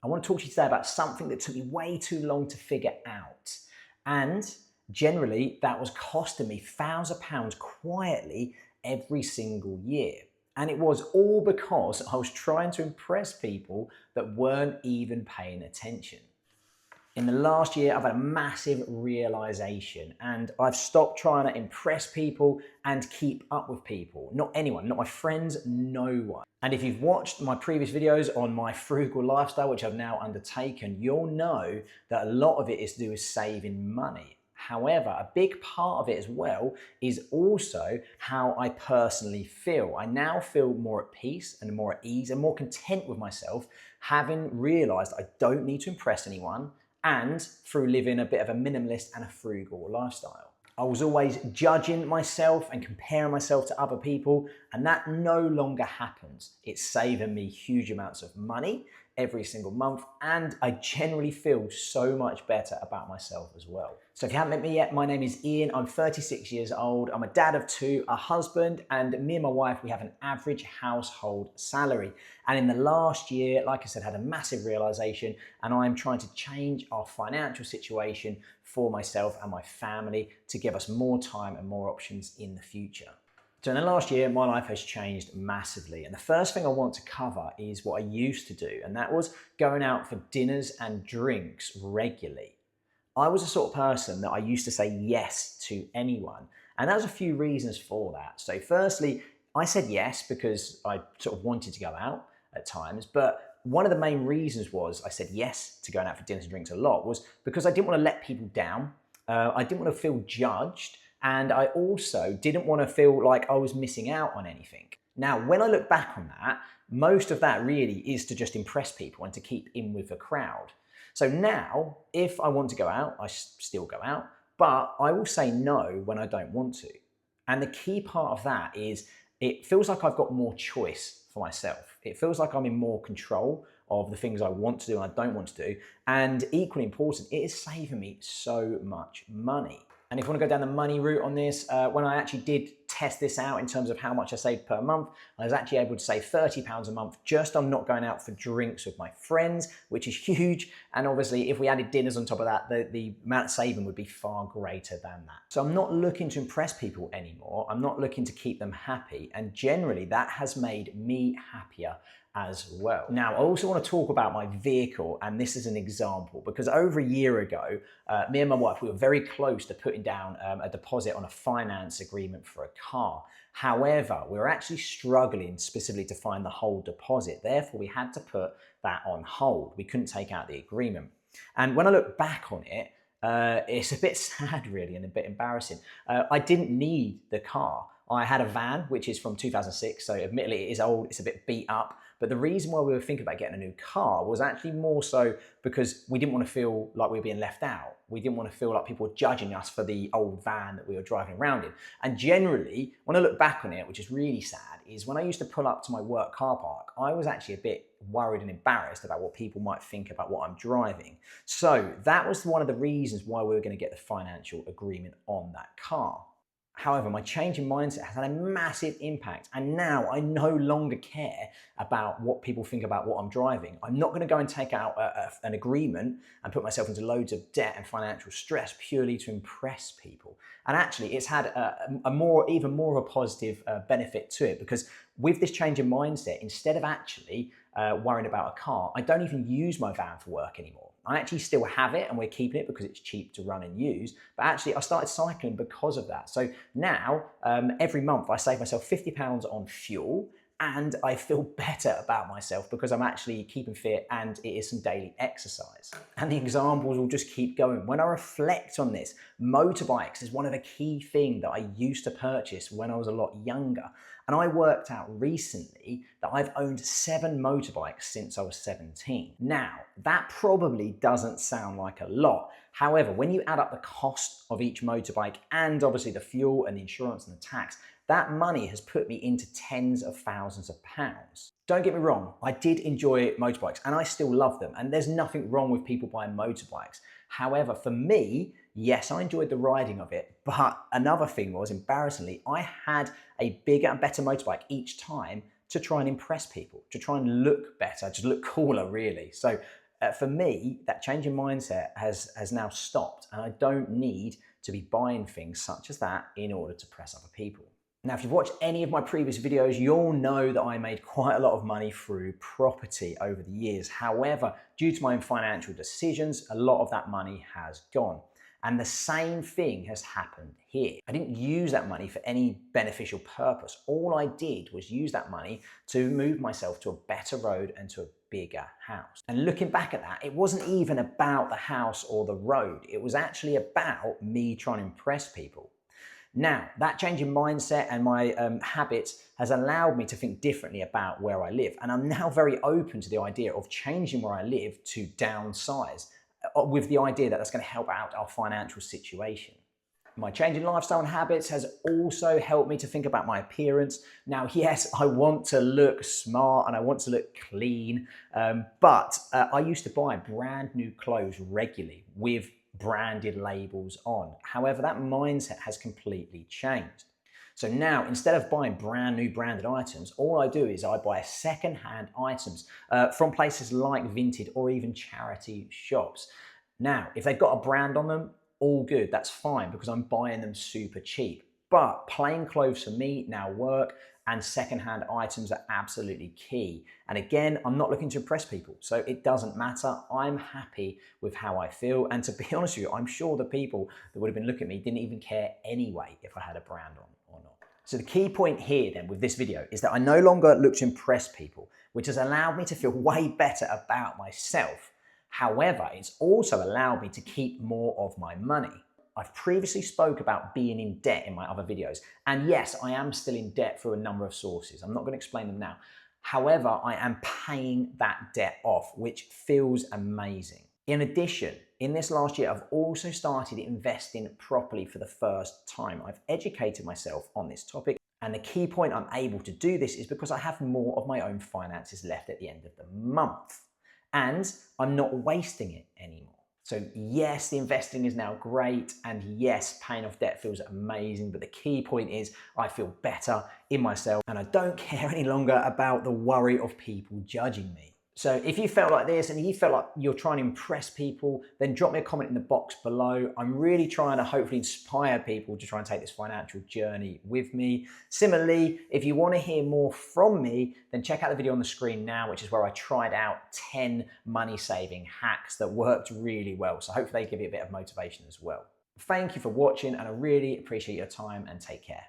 I want to talk to you today about something that took me way too long to figure out. And generally, that was costing me thousands of pounds quietly every single year. And it was all because I was trying to impress people that weren't even paying attention. In the last year, I've had a massive realization, and I've stopped trying to impress people and keep up with people. Not anyone, not my friends, no one. And if you've watched my previous videos on my frugal lifestyle, which I've now undertaken, you'll know that a lot of it is to do with saving money. However, a big part of it as well is also how I personally feel. I now feel more at peace and more at ease and more content with myself, having realized I don't need to impress anyone, and through living a bit of a minimalist and a frugal lifestyle. I was always judging myself and comparing myself to other people, and that no longer happens. It's saving me huge amounts of money every single month, and I generally feel so much better about myself as well. So if you haven't met me yet, my name is Ian. I'm 36 years old. I'm a dad of two, a husband, and me and my wife, we have an average household salary. And in the last year, like I said, had a massive realization, and I'm trying to change our financial situation for myself and my family to give us more time and more options in the future. So in the last year, my life has changed massively. And the first thing I want to cover is what I used to do, and that was going out for dinners and drinks regularly. I was the sort of person that I used to say yes to anyone. And there was a few reasons for that. So firstly, I said yes because I sort of wanted to go out at times, but one of the main reasons was I said yes to going out for dinners and drinks a lot was because I didn't want to let people down. I didn't want to feel judged. And I also didn't want to feel like I was missing out on anything. Now, when I look back on that, most of that really is to just impress people and to keep in with the crowd. So now, if I want to go out, I still go out, but I will say no when I don't want to. And the key part of that is it feels like I've got more choice for myself. It feels like I'm in more control of the things I want to do and I don't want to do. And equally important, it is saving me so much money. And if you want to go down the money route on this, when I actually did test this out in terms of how much I saved per month, I was actually able to save £30 a month just on not going out for drinks with my friends, which is huge. And obviously, if we added dinners on top of that, the amount of saving would be far greater than that. So I'm not looking to impress people anymore. I'm not looking to keep them happy. And generally, that has made me happier as well. Now, I also want to talk about my vehicle, and this is an example because over a year ago, me and my wife, we were very close to putting down a deposit on a finance agreement for a car. However, we were actually struggling specifically to find the whole deposit. Therefore, we had to put that on hold. We couldn't take out the agreement. And when I look back on it, it's a bit sad really and a bit embarrassing. I didn't need the car. I had a van, which is from 2006, so admittedly it is old, it's a bit beat up. But the reason why we were thinking about getting a new car was actually more so because we didn't want to feel like we were being left out. We didn't want to feel like people were judging us for the old van that we were driving around in. And generally, when I look back on it, which is really sad, is when I used to pull up to my work car park, I was actually a bit worried and embarrassed about what people might think about what I'm driving. So that was one of the reasons why we were going to get the financial agreement on that car. However, my change in mindset has had a massive impact, and now I no longer care about what people think about what I'm driving. I'm not going to go and take out an agreement and put myself into loads of debt and financial stress purely to impress people. And actually, it's had even more of a positive benefit to it, because with this change in mindset, instead of actually worrying about a car, I don't even use my van for work anymore. I actually still have it and we're keeping it because it's cheap to run and use, but actually I started cycling because of that. So now every month I save myself £50 on fuel, and I feel better about myself because I'm actually keeping fit and it is some daily exercise. And the examples will just keep going. When I reflect on this, motorbikes is one of the key things that I used to purchase when I was a lot younger. And I worked out recently that I've owned 7 motorbikes since I was 17. Now, that probably doesn't sound like a lot. However, when you add up the cost of each motorbike and obviously the fuel and the insurance and the tax, that money has put me into tens of thousands of pounds. Don't get me wrong, I did enjoy motorbikes and I still love them, and there's nothing wrong with people buying motorbikes. However, for me, yes, I enjoyed the riding of it, but another thing was, embarrassingly, I had a bigger and better motorbike each time to try and impress people, to try and look better, to look cooler really. So For me, that change in mindset has now stopped, and I don't need to be buying things such as that in order to impress other people. Now, if you've watched any of my previous videos, you'll know that I made quite a lot of money through property over the years. However, due to my own financial decisions, a lot of that money has gone. And the same thing has happened here. I didn't use that money for any beneficial purpose. All I did was use that money to move myself to a better road and to a bigger house. And looking back at that, it wasn't even about the house or the road. It was actually about me trying to impress people. Now, that change in mindset and my habits has allowed me to think differently about where I live. And I'm now very open to the idea of changing where I live to downsize, with the idea that that's going to help out our financial situation. My change in lifestyle and habits has also helped me to think about my appearance. Now, yes, I want to look smart and I want to look clean, but I used to buy brand new clothes regularly with branded labels on. However, that mindset has completely changed. So now, instead of buying brand new branded items, all I do is I buy second-hand items from places like Vinted or even charity shops. Now, if they've got a brand on them, all good, that's fine because I'm buying them super cheap. But plain clothes for me now work, and second-hand items are absolutely key. And again, I'm not looking to impress people, so it doesn't matter. I'm happy with how I feel. And to be honest with you, I'm sure the people that would have been looking at me didn't even care anyway if I had a brand on or not. So the key point here then with this video is that I no longer look to impress people, which has allowed me to feel way better about myself. However, it's also allowed me to keep more of my money. I've previously spoke about being in debt in my other videos. And yes, I am still in debt through a number of sources. I'm not going to explain them now. However, I am paying that debt off, which feels amazing. In addition, in this last year, I've also started investing properly for the first time. I've educated myself on this topic. And the key point I'm able to do this is because I have more of my own finances left at the end of the month. And I'm not wasting it anymore. So yes, the investing is now great, and yes, paying off debt feels amazing, but the key point is I feel better in myself and I don't care any longer about the worry of people judging me. So if you felt like this and you felt like you're trying to impress people, then drop me a comment in the box below. I'm really trying to hopefully inspire people to try and take this financial journey with me. Similarly, if you want to hear more from me, then check out the video on the screen now, which is where I tried out 10 money saving hacks that worked really well. So hopefully they give you a bit of motivation as well. Thank you for watching, and I really appreciate your time, and take care.